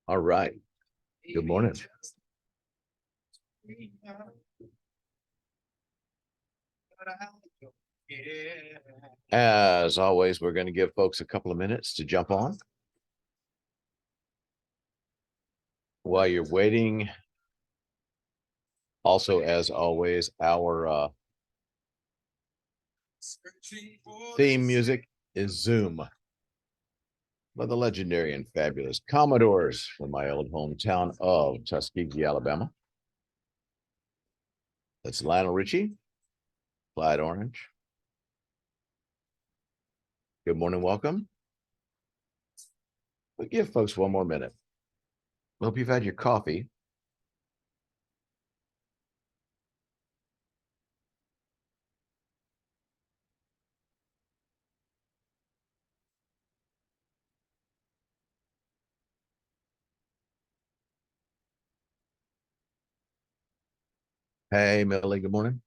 All right. Good morning. As always, we're going to give folks a couple of minutes to jump on. While you're waiting, also, as always, our theme music is Zoom by the legendary and fabulous Commodores from my old hometown of Tuskegee, Alabama. That's Lionel Richie, Clyde Orange. Good morning, welcome. We'll give folks one more minute. Hope you've had your coffee. Hey, Millie, good morning.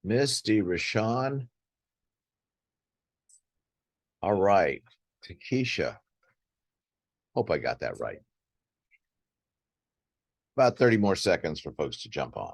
Misty Rashawn. All right. Takesha. Hope I got that right. About 30 more seconds for folks to jump on.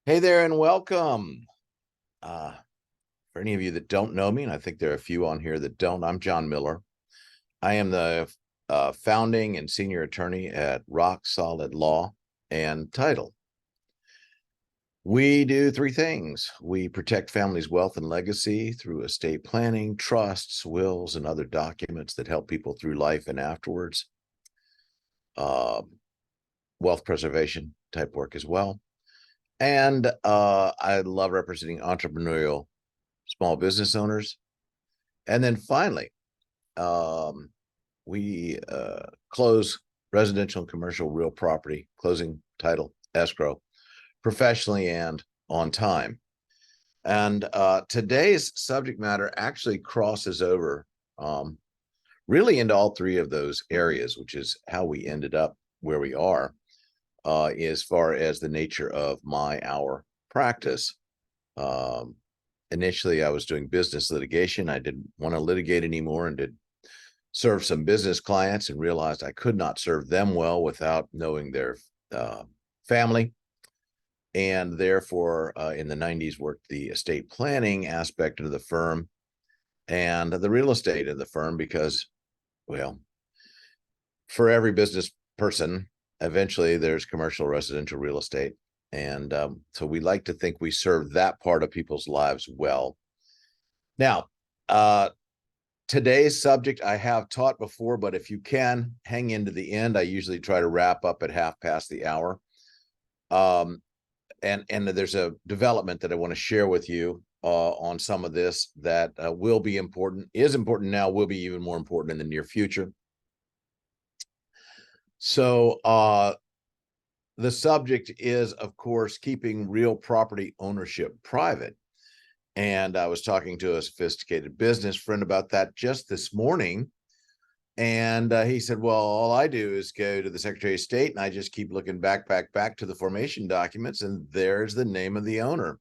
Hey there and welcome. For any of you that don't know me, and I think there are a few on here that don't, I'm John Miller. I am the founding and senior attorney at Rock Solid Law and Title. We do three things. We protect families' wealth and legacy through estate planning, trusts, wills, and other documents that help people through life and afterwards. Wealth preservation type work as well. And I love representing entrepreneurial small business owners. And then finally, we close residential and commercial real property, closing, title, escrow, professionally and on time. And today's subject matter actually crosses over really into all three of those areas, which is how we ended up where we are as far as the nature of our practice. Initially, I was doing business litigation. I didn't want to litigate anymore and did serve some business clients and realized I could not serve them well without knowing their family. And therefore, in the 90s, worked the estate planning aspect of the firm and the real estate of the firm because, well, for every business person, eventually there's commercial residential real estate. And so we like to think we serve that part of people's lives well. Now, today's subject I have taught before, but if you can hang into the end, I usually try to wrap up at 1/2 past the hour. And there's a development that I want to share with you on some of this that will be important, is important now, will be even more important in the near future. So the subject is, of course, keeping real property ownership private. And I was talking to a sophisticated business friend about that just this morning. And he said, well, all I do is go to the Secretary of State and I just keep looking back to the formation documents and there's the name of the owner.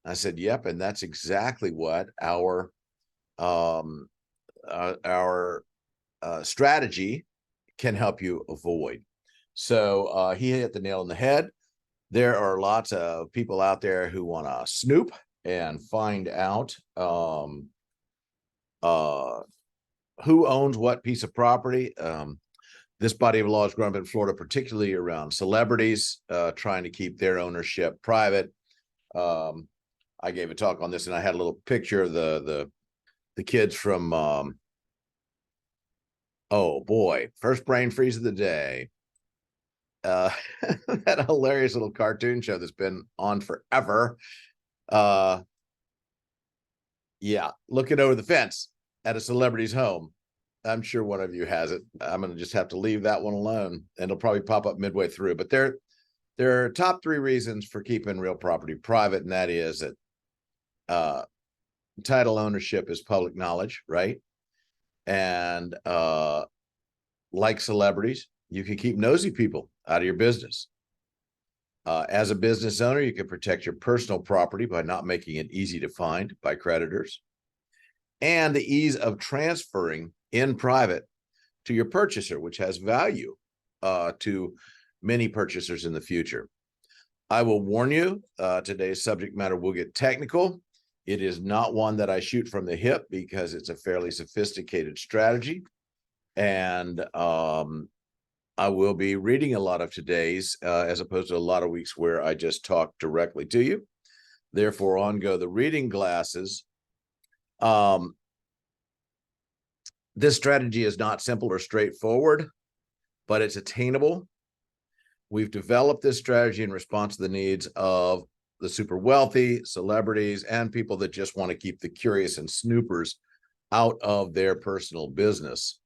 I said, yep. And that's exactly what our strategy can help you avoid. So he hit the nail on the head. There are lots of people out there who want to snoop and find out who owns what piece of property. This body of law has grown up in Florida, particularly around celebrities trying to keep their ownership private. I gave a talk on this, and I had a little picture of the kids from oh boy, first brain freeze of the day. That hilarious little cartoon show that's been on forever. Yeah, looking over the fence at a celebrity's home. I'm sure one of you has it. I'm going to just have to leave that one alone, and it'll probably pop up midway through. But there are top 3 reasons for keeping real property private, and that is that title ownership is public knowledge, right? And like celebrities, you can keep nosy people out of your business. As a business owner, you can protect your personal property by not making it easy to find by creditors, and the ease of transferring in private to your purchaser, which has value to many purchasers in the future. I will warn you, today's subject matter will get technical. It is not one that I shoot from the hip because it's a fairly sophisticated strategy. And I will be reading a lot of today's as opposed to a lot of weeks where I just talk directly to you. Therefore, on go the reading glasses. This strategy is not simple or straightforward, but it's attainable. We've developed this strategy in response to the needs of the super wealthy, celebrities, and people that just want to keep the curious and snoopers out of their personal business.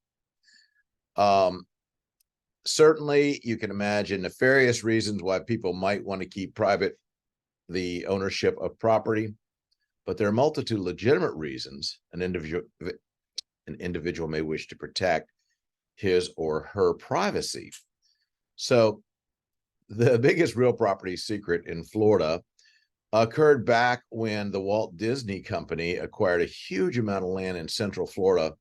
Certainly, you can imagine nefarious reasons why people might want to keep private the ownership of property, but there are a multitude of legitimate reasons an individual may wish to protect his or her privacy. So the biggest real property secret in Florida occurred back when the Walt Disney Company acquired a huge amount of land in Central Florida,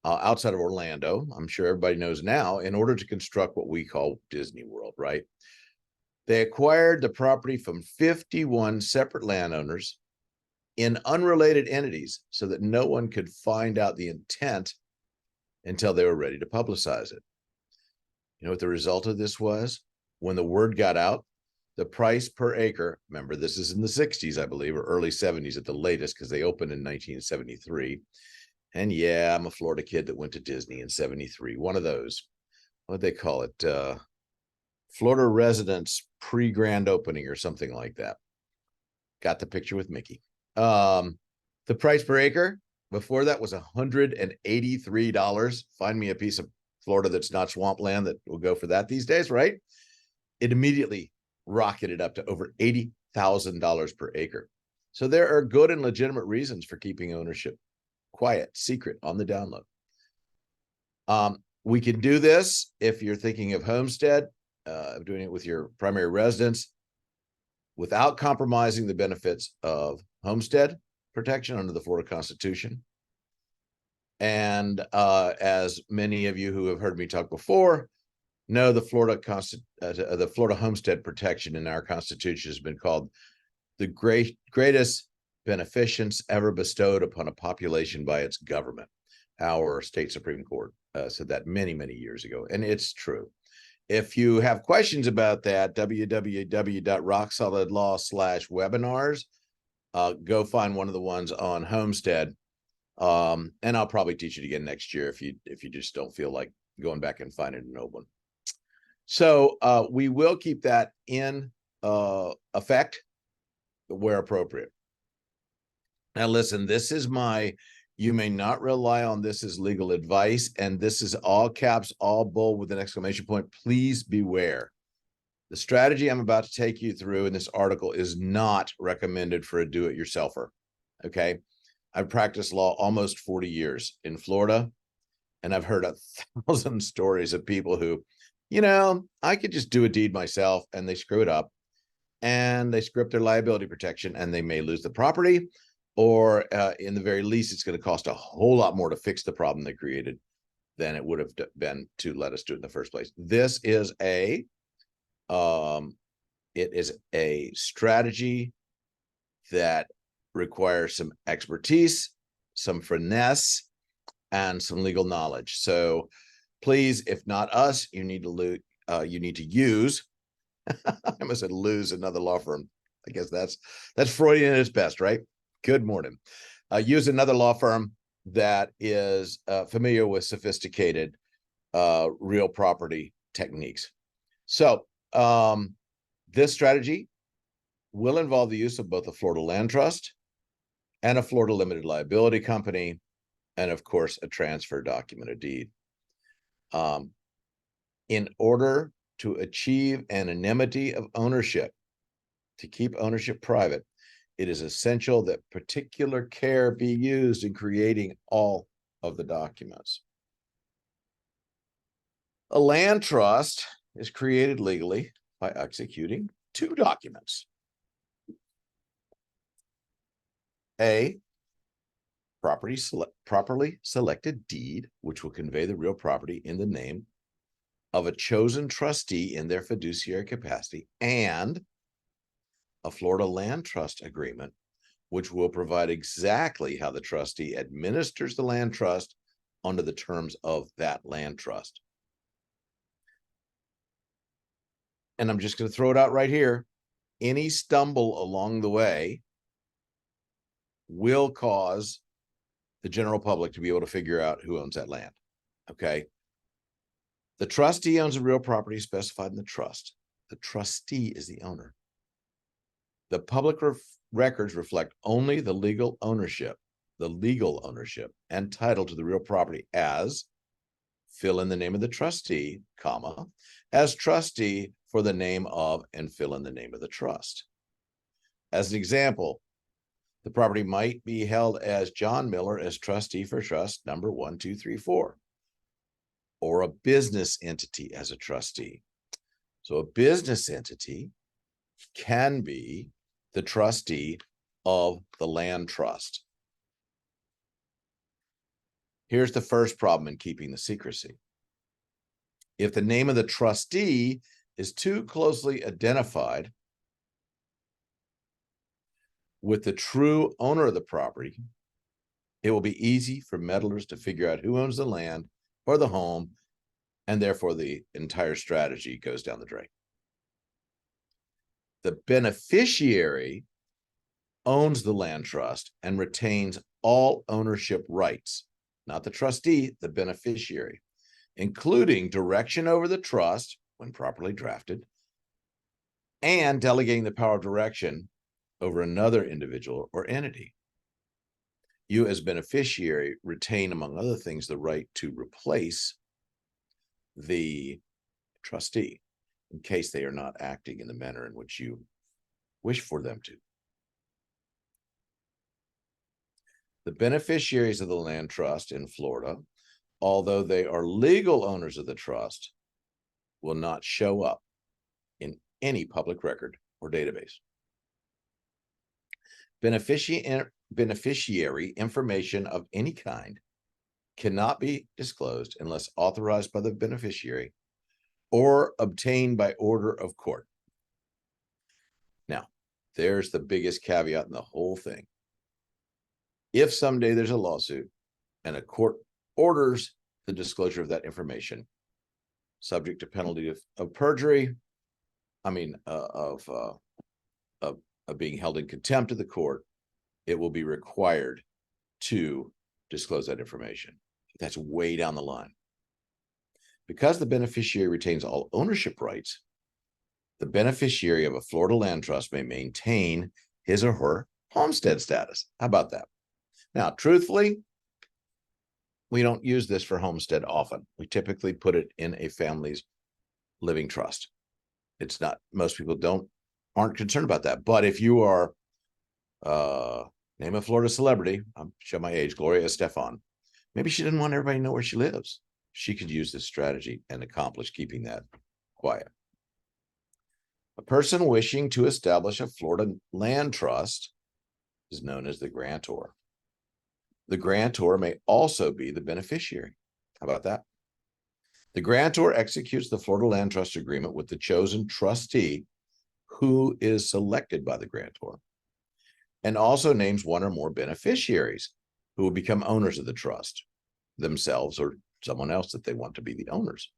outside of Orlando. I'm sure everybody knows now, in order to construct what we call Disney World, right? They acquired the property from 51 separate landowners in unrelated entities so that no one could find out the intent until they were ready to publicize it. You know what the result of this was? When the word got out, the price per acre, remember this is in the 60s, I believe, or early 70s at the latest, because they opened in 1973. And yeah, I'm a Florida kid that went to Disney in 73. One of those, what they call it, Florida residents pre-grand opening or something like that. Got the picture with Mickey. The price per acre before that was $183. Find me a piece of Florida that's not swampland that will go for that these days, right? It immediately rocketed up to over $80,000 per acre. So there are good and legitimate reasons for keeping ownership quiet, secret, on the down low. We can do this if you're thinking of homestead, doing it with your primary residence without compromising the benefits of homestead protection under the Florida Constitution. And as many of you who have heard me talk before know, the Florida homestead protection in our Constitution has been called the greatest beneficence ever bestowed upon a population by its government. Our state Supreme Court said that many, many years ago, and it's true. If you have questions about that, www.rocksolidlaw/webinars, go find one of the ones on homestead, and I'll probably teach it again next year if you just don't feel like going back and finding an old one. So we will keep that in effect where appropriate. Now, listen, this is you may not rely on this as legal advice, and this is all caps, all bold with an exclamation point. Please beware. The strategy I'm about to take you through in this article is not recommended for a do-it-yourselfer, okay? I've practiced law almost 40 years in Florida, and I've heard 1,000 stories of people who, I could just do a deed myself, and they screw it up, and they screw up their liability protection, and they may lose the property, or in the very least, it's going to cost a whole lot more to fix the problem they created than it would have been to let us do it in the first place. This is it is a strategy that requires some expertise, some finesse, and some legal knowledge. So please, if not us, you need to use. I almost said lose another law firm. I guess that's Freudian at its best, right? Good morning. Use another law firm that is familiar with sophisticated real property techniques. So this strategy will involve the use of both a Florida land trust and a Florida limited liability company, and of course, a transfer document, a deed. In order to achieve anonymity of ownership, to keep ownership private, it is essential that particular care be used in creating all of the documents. A land trust is created legally by executing two documents. A properly selected deed, which will convey the real property in the name of a chosen trustee in their fiduciary capacity, and a Florida land trust agreement, which will provide exactly how the trustee administers the land trust under the terms of that land trust. And I'm just going to throw it out right here. Any stumble along the way will cause the general public to be able to figure out who owns that land. Okay. The trustee owns the real property specified in the trust. The trustee is the owner. The public records reflect only the legal ownership and title to the real property as, fill in the name of the trustee, comma, as trustee for the name of, and fill in the name of the trust. As an example, the property might be held as John Miller as trustee for trust number 1234, or a business entity as a trustee. So a business entity can be the trustee of the land trust. Here's the first problem in keeping the secrecy. If the name of the trustee is too closely identified with the true owner of the property, it will be easy for meddlers to figure out who owns the land or the home, and therefore the entire strategy goes down the drain. The beneficiary owns the land trust and retains all ownership rights, not the trustee, the beneficiary, including direction over the trust when properly drafted, and delegating the power of direction over another individual or entity. You as beneficiary retain, among other things, the right to replace the trustee in case they are not acting in the manner in which you wish for them to. The beneficiaries of the land trust in Florida, although they are legal owners of the trust, will not show up in any public record or database. Beneficiary information of any kind cannot be disclosed unless authorized by the beneficiary or obtained by order of court. Now, there's the biggest caveat in the whole thing. If someday there's a lawsuit and a court orders the disclosure of that information, subject to penalty of perjury, of being held in contempt of the court, it will be required to disclose that information. That's way down the line. Because the beneficiary retains all ownership rights, the beneficiary of a Florida land trust may maintain his or her homestead status. How about that? Now, truthfully, we don't use this for homestead often. We typically put it in a family's living trust. It's not, most people aren't concerned about that. But if you are, name a Florida celebrity, I'll show my age, Gloria Estefan, maybe she didn't want everybody to know where she lives. She could use this strategy and accomplish keeping that quiet. A person wishing to establish a Florida land trust is known as the grantor. The grantor may also be the beneficiary. How about that? The grantor executes the Florida land trust agreement with the chosen trustee who is selected by the grantor, and also names one or more beneficiaries who will become owners of the trust, themselves or someone else that they want to be the owners.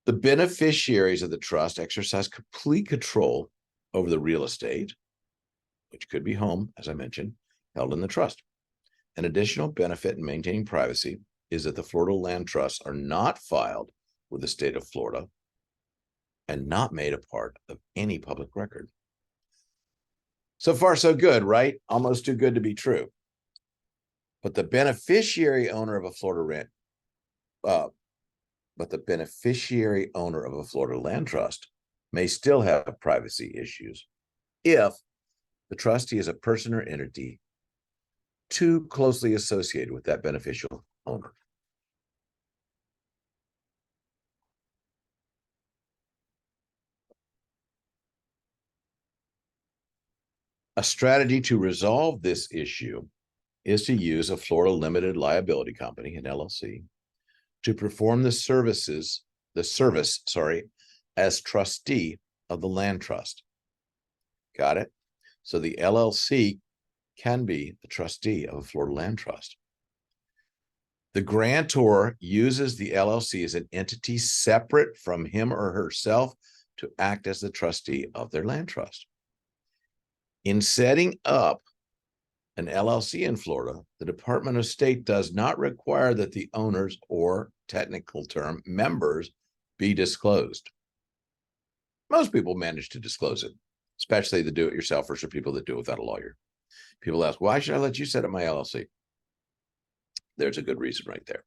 The beneficiaries of the trust exercise complete control over the real estate, which could be home, as I mentioned, held in the trust. An additional benefit in maintaining privacy is that the Florida land trusts are not filed with the state of Florida and not made a part of any public record. So far, so good, right? Almost too good to be true. But the beneficiary owner of a Florida land trust may still have privacy issues if The trustee is a person or entity too closely associated with that beneficial owner. A strategy to resolve this issue is to use a Florida limited liability company, an LLC, to perform the service, as trustee of the land trust. Got it? So the LLC can be the trustee of a Florida land trust. The grantor uses the LLC as an entity separate from him or herself to act as the trustee of their land trust. In setting up an LLC in Florida, the Department of State does not require that the owners, or technical term, members, be disclosed. Most people manage to disclose it, especially the do-it-yourselfers or people that do it without a lawyer. People ask, why should I let you set up my LLC? There's a good reason right there.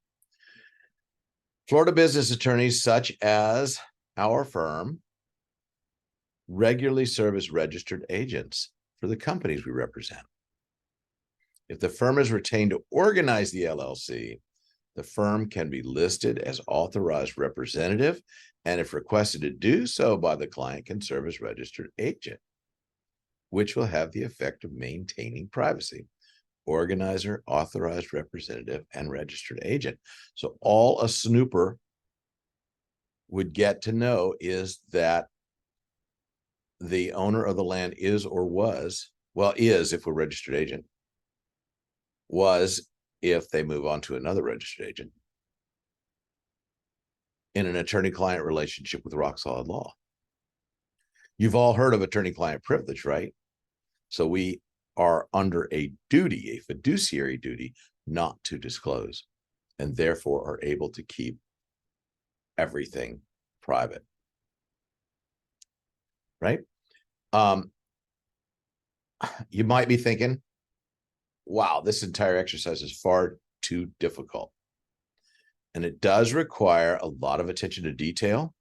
Florida business attorneys, such as our firm, regularly serve as registered agents for the companies we represent. If the firm is retained to organize the LLC, the firm can be listed as authorized representative, and if requested to do so by the client, can serve as registered agent, which will have the effect of maintaining privacy. Organizer, authorized representative, and registered agent. So all a snooper would get to know is that the owner of the land is or was, well, is if we're registered agent, was if they move on to another registered agent, in an attorney-client relationship with rock solid law. You've all heard of attorney-client privilege, right? So we are under a duty, a fiduciary duty, not to disclose, and therefore are able to keep everything private, right? You might be thinking, wow, this entire exercise is far too difficult. And it does require a lot of attention to detail,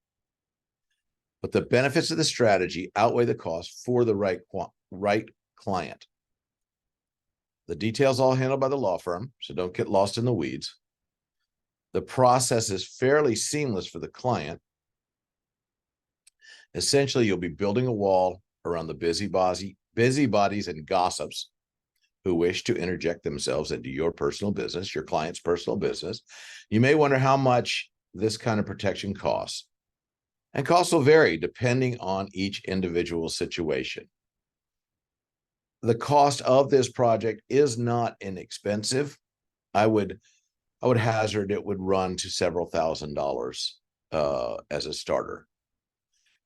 but the benefits of the strategy outweigh the cost for the right client. The details all handled by the law firm, so don't get lost in the weeds. The process is fairly seamless for the client. Essentially, you'll be building a wall around the busybodies and gossips who wish to interject themselves into your personal business, your client's personal business. You may wonder how much this kind of protection costs. And costs will vary depending on each individual situation. The cost of this project is not inexpensive. I would hazard it would run to several $1,000s as a starter.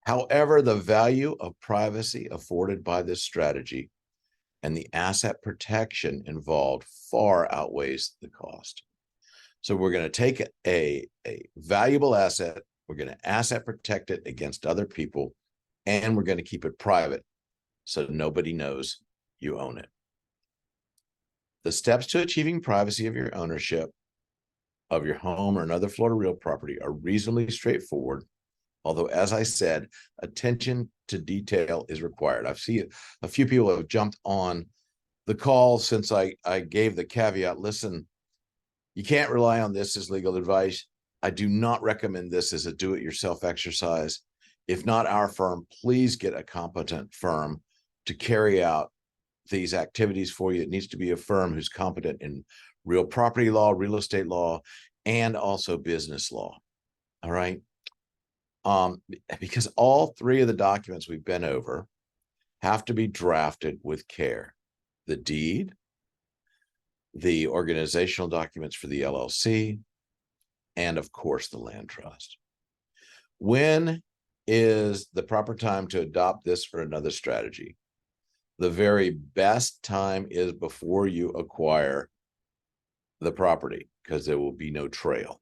However, the value of privacy afforded by this strategy and the asset protection involved far outweighs the cost. So we're going to take a valuable asset, we're going to asset protect it against other people, and we're going to keep it private so nobody knows you own it. The steps to achieving privacy of your ownership of your home or another Florida real property are reasonably straightforward, although, as I said, attention to detail is required. I've seen a few people have jumped on the call since I gave the caveat, listen, you can't rely on this as legal advice. I do not recommend this as a do-it-yourself exercise. If not our firm, please get a competent firm to carry out these activities for you. It needs to be a firm who's competent in real property law, real estate law, and also business law. All right. Because all three of the documents we've been over have to be drafted with care. The deed, the organizational documents for the LLC, and of course the land trust. When is the proper time to adopt this or another strategy? The very best time is before you acquire the property, because there will be no trail.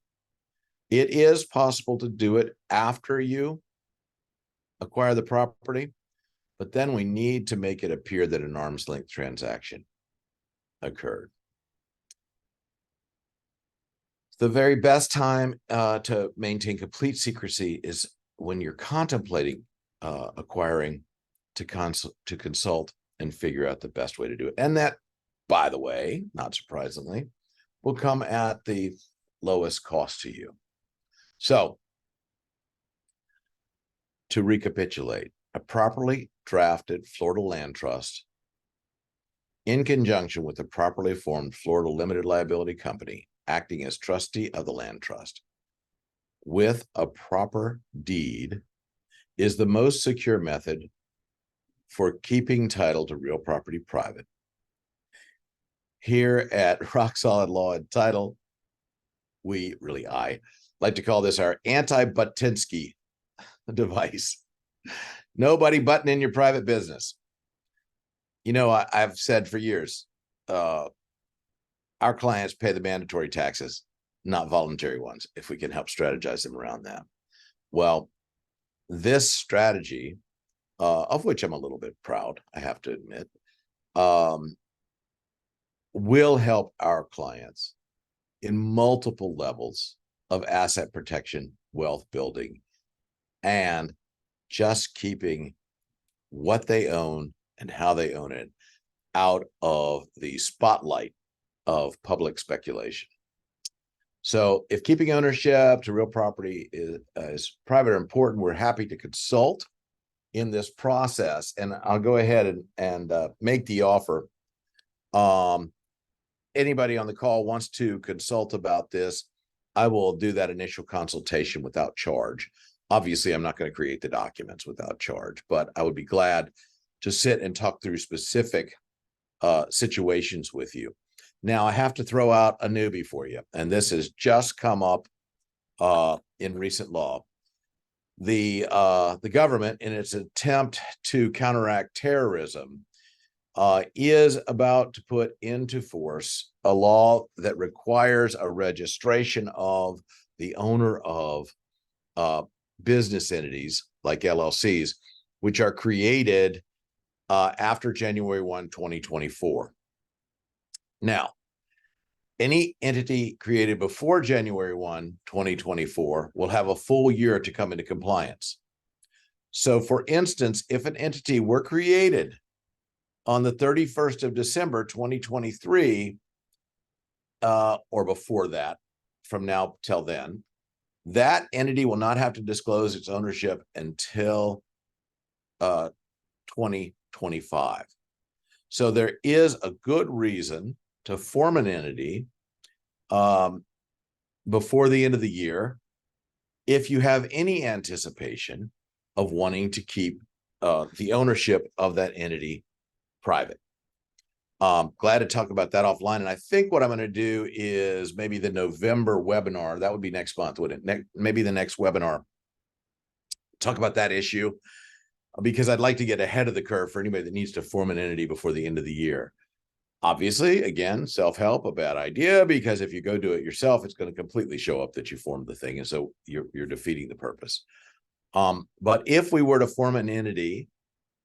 It is possible to do it after you acquire the property, but then we need to make it appear that an arm's length transaction occurred. The very best time to maintain complete secrecy is when you're contemplating acquiring, to consult and figure out the best way to do it. And that, by the way, not surprisingly, will come at the lowest cost to you. So, to recapitulate, a properly drafted Florida land trust in conjunction with a properly formed Florida limited liability company acting as trustee of the land trust with a proper deed is the most secure method for keeping title to real property private. Here at Rock Solid Law and Title, I like to call this our anti-Buttinsky device. Nobody button in your private business. You know, I've said for years, our clients pay the mandatory taxes, not voluntary ones, if we can help strategize them around that. Well, this strategy, of which I'm a little bit proud, I have to admit, will help our clients in multiple levels of asset protection, wealth building, and just keeping what they own and how they own it out of the spotlight of public speculation. So if keeping ownership to real property is private or important, we're happy to consult in this process. And I'll go ahead and make the offer. Anybody on the call wants to consult about this, I will do that initial consultation without charge. Obviously, I'm not going to create the documents without charge, but I would be glad to sit and talk through specific situations with you. Now, I have to throw out a newbie for you, and this has just come up in recent law. The government, in its attempt to counteract terrorism, is about to put into force a law that requires a registration of the owner of business entities like LLCs, which are created after January 1, 2024. Now, any entity created before January 1, 2024 will have a full year to come into compliance. So, for instance, if an entity were created on the 31st of December, 2023, or before that, from now till then, that entity will not have to disclose its ownership until 2025. So there is a good reason to form an entity before the end of the year if you have any anticipation of wanting to keep the ownership of that entity private. Glad to talk about that offline. And I think what I'm going to do is maybe the November webinar, that would be next month, wouldn't it? Maybe the next webinar, talk about that issue, because I'd like to get ahead of the curve for anybody that needs to form an entity before the end of the year. Obviously, again, self-help, a bad idea, because if you go do it yourself, it's going to completely show up that you formed the thing. And so you're defeating the purpose. But if we were to form an entity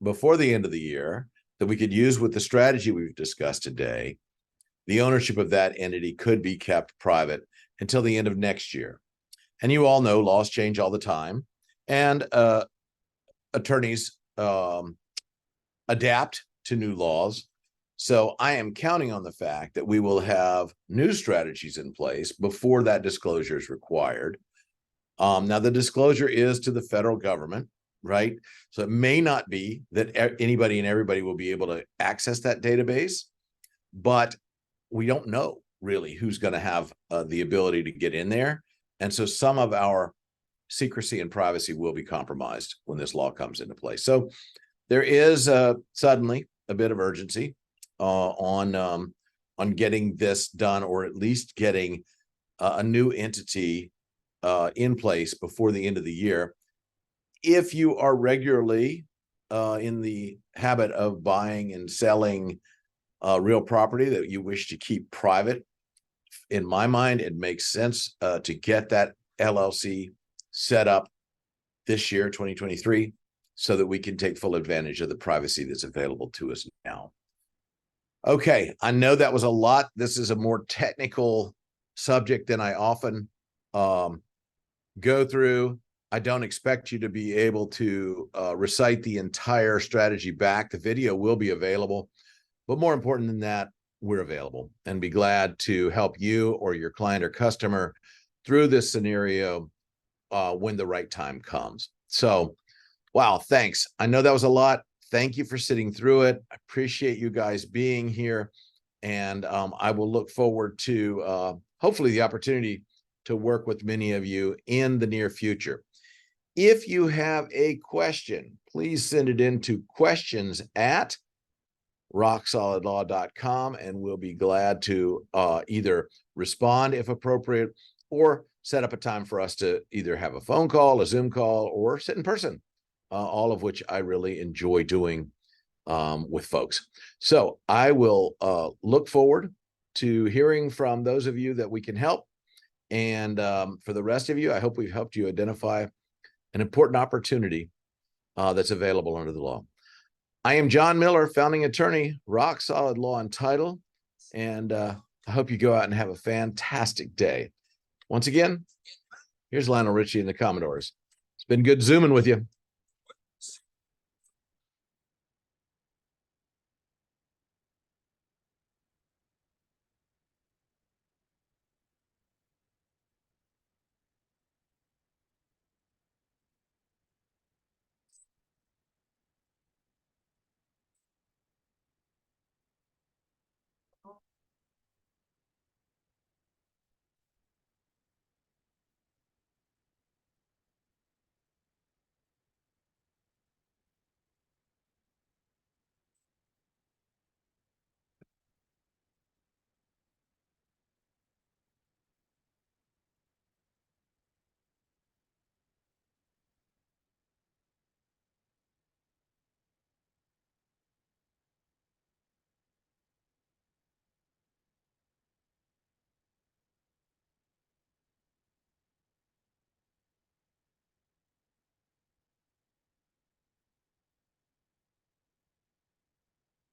before the end of the year that we could use with the strategy we've discussed today, the ownership of that entity could be kept private until the end of next year. And you all know laws change all the time, and attorneys adapt to new laws. So I am counting on the fact that we will have new strategies in place before that disclosure is required. Now, the disclosure is to the federal government, right? So it may not be that anybody and everybody will be able to access that database, but we don't know really who's going to have the ability to get in there. And so some of our secrecy and privacy will be compromised when this law comes into place. So there is suddenly a bit of urgency on getting this done, or at least getting a new entity in place before the end of the year. If you are regularly in the habit of buying and selling real property that you wish to keep private, in my mind, it makes sense to get that LLC set up this year, 2023, so that we can take full advantage of the privacy that's available to us now. Okay, I know that was a lot. This is a more technical subject than I often go through. I don't expect you to be able to recite the entire strategy back. The video will be available, but more important than that, we're available and be glad to help you or your client or customer through this scenario when the right time comes. So, wow, thanks. I know that was a lot. Thank you for sitting through it. I appreciate you guys being here. And I will look forward to hopefully the opportunity to work with many of you in the near future. If you have a question, please send it in to questions@rocksolidlaw.com, and we'll be glad to either respond if appropriate or set up a time for us to either have a phone call, a Zoom call, or sit in person, all of which I really enjoy doing with folks. So I will look forward to hearing from those of you that we can help. And for the rest of you, I hope we've helped you identify an important opportunity that's available under the law. I am John Miller, founding attorney, Rock Solid Law and Title, and I hope you go out and have a fantastic day. Once again, here's Lionel Richie and the Commodores. It's been good Zooming with you.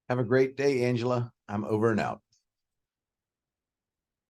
Have a great day, Angela. I'm over and out.